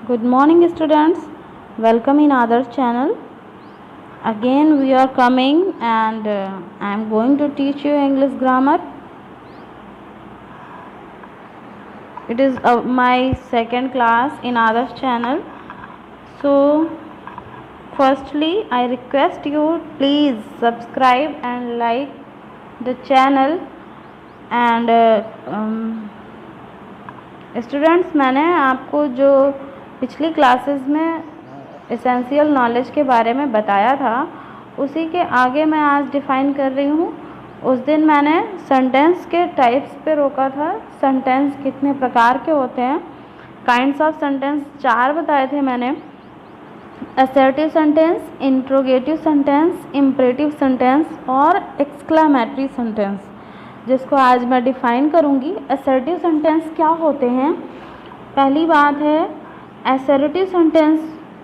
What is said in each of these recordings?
Good morning students, welcome in Adarsh channel. Again we are coming and I am going to teach you English grammar. It is my second class in Adarsh channel. So firstly I request you please subscribe and like the channel and students मैंने आपको जो पिछली classes में essential knowledge के बारे में बताया था उसी के आगे मैं आज डिफ़ाइन कर रही हूँ। उस दिन मैंने सेंटेंस के टाइप्स पे रोका था, सेंटेंस कितने प्रकार के होते हैं, काइंड्स ऑफ सेंटेंस 4 बताए थे मैंने। Assertive sentence, interrogative sentence, imperative sentence और एक्सक्लामेटरी सेंटेंस, जिसको आज मैं डिफ़ाइन करूँगी। असर्टिव सेंटेंस क्या होते हैं? पहली बात है, असर्टिव सेंटेंस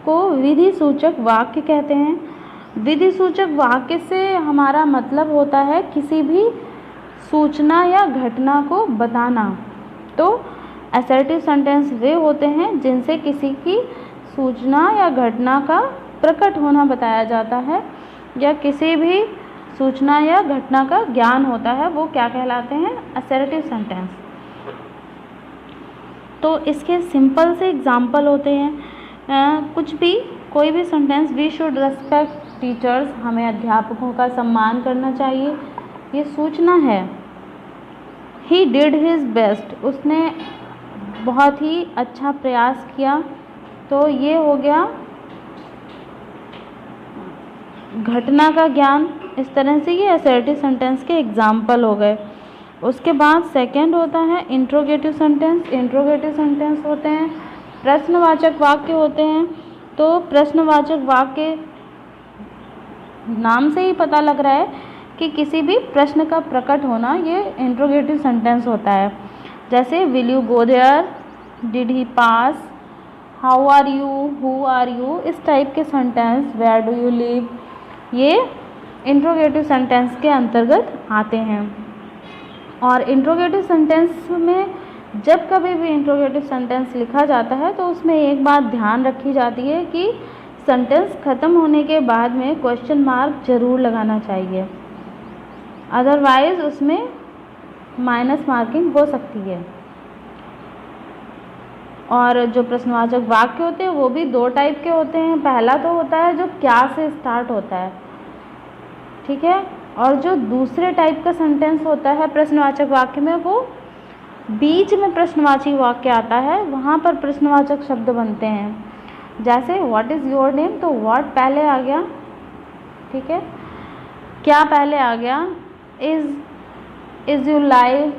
को विधि सूचक वाक्य कहते हैं। विधि सूचक वाक्य से हमारा मतलब होता है किसी भी सूचना या घटना को बताना। तो असर्टिव सेंटेंस वे होते हैं जिनसे किसी की सूचना या घटना का प्रकट होना बताया जाता है, या किसी भी सूचना या घटना का ज्ञान होता है, वो क्या कहलाते हैं? Assertive sentence. तो इसके सिंपल से एग्जाम्पल होते हैं कुछ भी, कोई भी sentence, we should respect teachers, हमें अध्यापकों का सम्मान करना चाहिए, ये सूचना है। ही डिड हिज बेस्ट, उसने बहुत ही अच्छा प्रयास किया, तो ये हो गया घटना का ज्ञान। इस तरह से ये असर्टिव सेंटेंस के एग्जाम्पल हो गए। उसके बाद सेकंड होता है इंट्रोगेटिव सेंटेंस। इंट्रोगेटिव सेंटेंस होते हैं प्रश्नवाचक वाक्य होते हैं। तो प्रश्नवाचक वाक्य नाम से ही पता लग रहा है कि किसी भी प्रश्न का प्रकट होना, ये इंट्रोगेटिव सेंटेंस होता है। जैसे will you go there, did he pass, how are you, who are you, इस टाइप के sentence, where do you live, ये इंट्रोगेटिव सेंटेंस के अंतर्गत आते हैं। और इंट्रोगेटिव सेंटेंस में जब कभी भी इंट्रोगेटिव सेंटेंस लिखा जाता है तो उसमें एक बात ध्यान रखी जाती है कि सेंटेंस ख़त्म होने के बाद में क्वेश्चन मार्क ज़रूर लगाना चाहिए, अदरवाइज़ उसमें माइनस मार्किंग हो सकती है। और जो प्रश्नवाचक वाक्य होते हैं वो भी 2 टाइप के होते हैं। पहला तो होता है जो क्या से स्टार्ट होता है, ठीक है, और जो दूसरे टाइप का सेंटेंस होता है प्रश्नवाचक वाक्य में, वो बीच में प्रश्नवाची वाक्य आता है, वहाँ पर प्रश्नवाचक शब्द बनते हैं। जैसे व्हाट इज़ योर नेम, तो व्हाट पहले आ गया, ठीक है, क्या पहले आ गया, इज़ यू लाइव,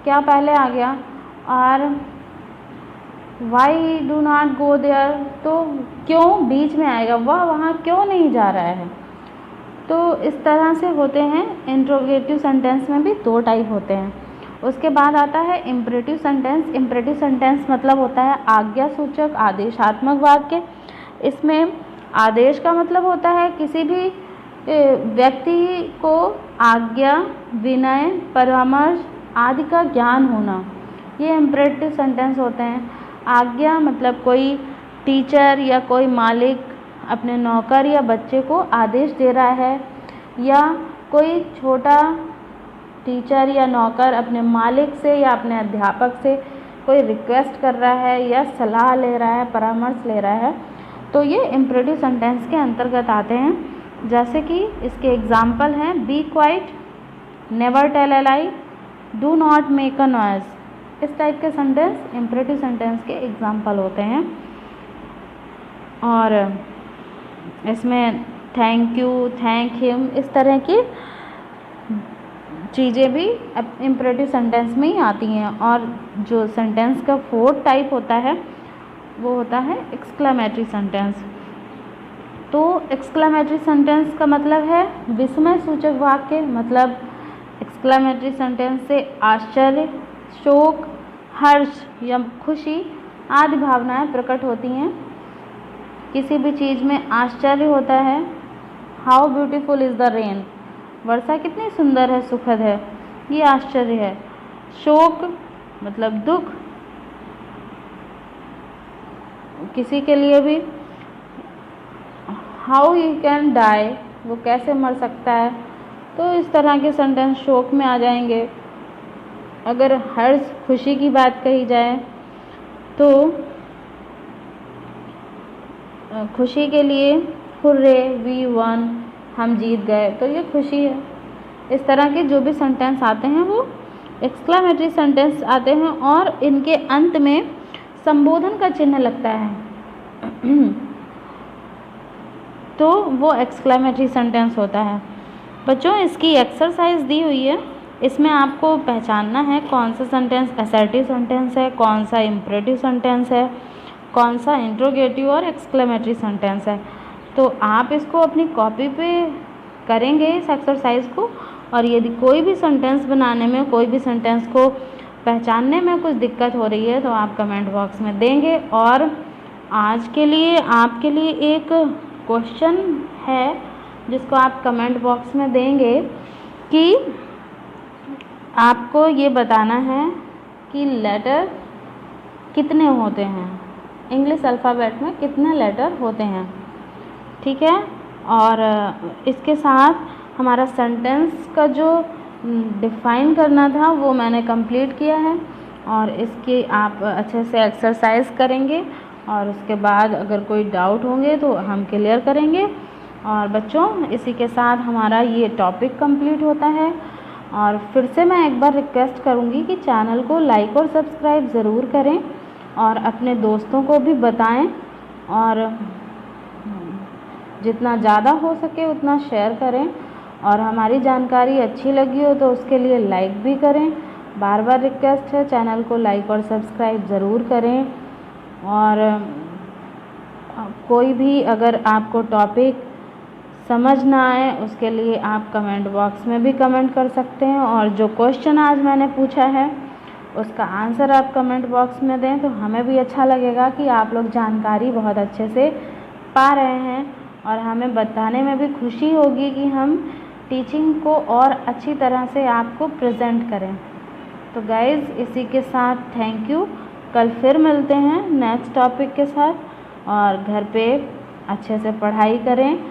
क्या पहले आ गया, और why do not go there, तो क्यों बीच में आएगा, वह वहाँ क्यों नहीं जा रहा है। तो इस तरह से होते हैं। इंट्रोगेटिव सेंटेंस में भी 2 टाइप होते हैं। उसके बाद आता है इम्परेटिव सेंटेंस। इम्परेटिव सेंटेंस मतलब होता है आज्ञा सूचक आदेशात्मक वाक्य। इसमें आदेश का मतलब होता है किसी भी व्यक्ति को आज्ञा, विनय, परामर्श आदि का ज्ञान होना, ये इम्परेटिव सेंटेंस होते हैं। आज्ञा मतलब कोई टीचर या कोई मालिक अपने नौकर या बच्चे को आदेश दे रहा है, या कोई छोटा टीचर या नौकर अपने मालिक से या अपने अध्यापक से कोई रिक्वेस्ट कर रहा है या सलाह ले रहा है, परामर्श ले रहा है, तो ये इम्परेटिव सेंटेंस के अंतर्गत आते हैं। जैसे कि इसके एग्जाम्पल हैं, be quiet, never tell a lie, do not make a noise, इस टाइप के सेंटेंस इम्परेटिव सेंटेंस के एग्जाम्पल होते हैं। और इसमें थैंक यू, थैंक हिम, इस तरह की चीज़ें भी इम्परेटिव सेंटेंस में ही आती हैं। और जो सेंटेंस का 4th टाइप होता है वो होता है एक्सक्लेमेटरी सेंटेंस। तो एक्सक्लेमेटरी सेंटेंस का मतलब है विस्मय सूचक वाक्य। मतलब एक्सक्लेमेटरी सेंटेंस से आश्चर्य, शोक, हर्ष या खुशी आदि भावनाएं प्रकट होती हैं। किसी भी चीज़ में आश्चर्य होता है, how beautiful is the rain, वर्षा कितनी सुंदर है, सुखद है, ये आश्चर्य है। शोक मतलब दुख, किसी के लिए भी हाउ ही कैन डाई, वो कैसे मर सकता है, तो इस तरह के सेंटेंस शोक में आ जाएंगे। अगर हर्ष खुशी की बात कही जाए तो खुशी के लिए हुर्रे वी वन, हम जीत गए, तो ये खुशी है। इस तरह के जो भी सेंटेंस आते हैं वो एक्सक्लेमेटरी सेंटेंस आते हैं और इनके अंत में संबोधन का चिन्ह लगता है तो वो एक्सक्लेमेटरी सेंटेंस होता है। बच्चों इसकी एक्सरसाइज दी हुई है, इसमें आपको पहचानना है कौन सा सेंटेंस असर्टिव सेंटेंस है, कौन सा इम्परेटिव सेंटेंस है, कौन सा इंट्रोगेटिव और एक्सक्लेमेटरी सेंटेंस है। तो आप इसको अपनी कॉपी पे करेंगे इस एक्सरसाइज को, और यदि कोई भी सेंटेंस बनाने में, कोई भी सेंटेंस को पहचानने में कुछ दिक्कत हो रही है तो आप कमेंट बॉक्स में देंगे। और आज के लिए आपके लिए एक क्वेश्चन है जिसको आप कमेंट बॉक्स में देंगे कि आपको ये बताना है कि लेटर कितने होते हैं, इंग्लिश अल्फ़ाबेट में कितने लेटर होते हैं, ठीक है। और इसके साथ हमारा सेंटेंस का जो डिफ़ाइन करना था वो मैंने कंप्लीट किया है, और इसकी आप अच्छे से एक्सरसाइज करेंगे और उसके बाद अगर कोई डाउट होंगे तो हम क्लियर करेंगे। और बच्चों इसी के साथ हमारा ये टॉपिक कंप्लीट होता है। और फिर से मैं एक बार रिक्वेस्ट करूँगी कि चैनल को लाइक और सब्सक्राइब ज़रूर करें और अपने दोस्तों को भी बताएं, और जितना ज़्यादा हो सके उतना शेयर करें। और हमारी जानकारी अच्छी लगी हो तो उसके लिए लाइक भी करें। बार बार रिक्वेस्ट है, चैनल को लाइक और सब्सक्राइब ज़रूर करें। और कोई भी अगर आपको टॉपिक समझ ना आए उसके लिए आप कमेंट बॉक्स में भी कमेंट कर सकते हैं, और जो क्वेश्चन आज मैंने पूछा है उसका आंसर आप कमेंट बॉक्स में दें तो हमें भी अच्छा लगेगा कि आप लोग जानकारी बहुत अच्छे से पा रहे हैं, और हमें बताने में भी खुशी होगी कि हम टीचिंग को और अच्छी तरह से आपको प्रेजेंट करें। तो गाइज़ इसी के साथ थैंक यू, कल फिर मिलते हैं नेक्स्ट टॉपिक के साथ। और घर पे अच्छे से पढ़ाई करें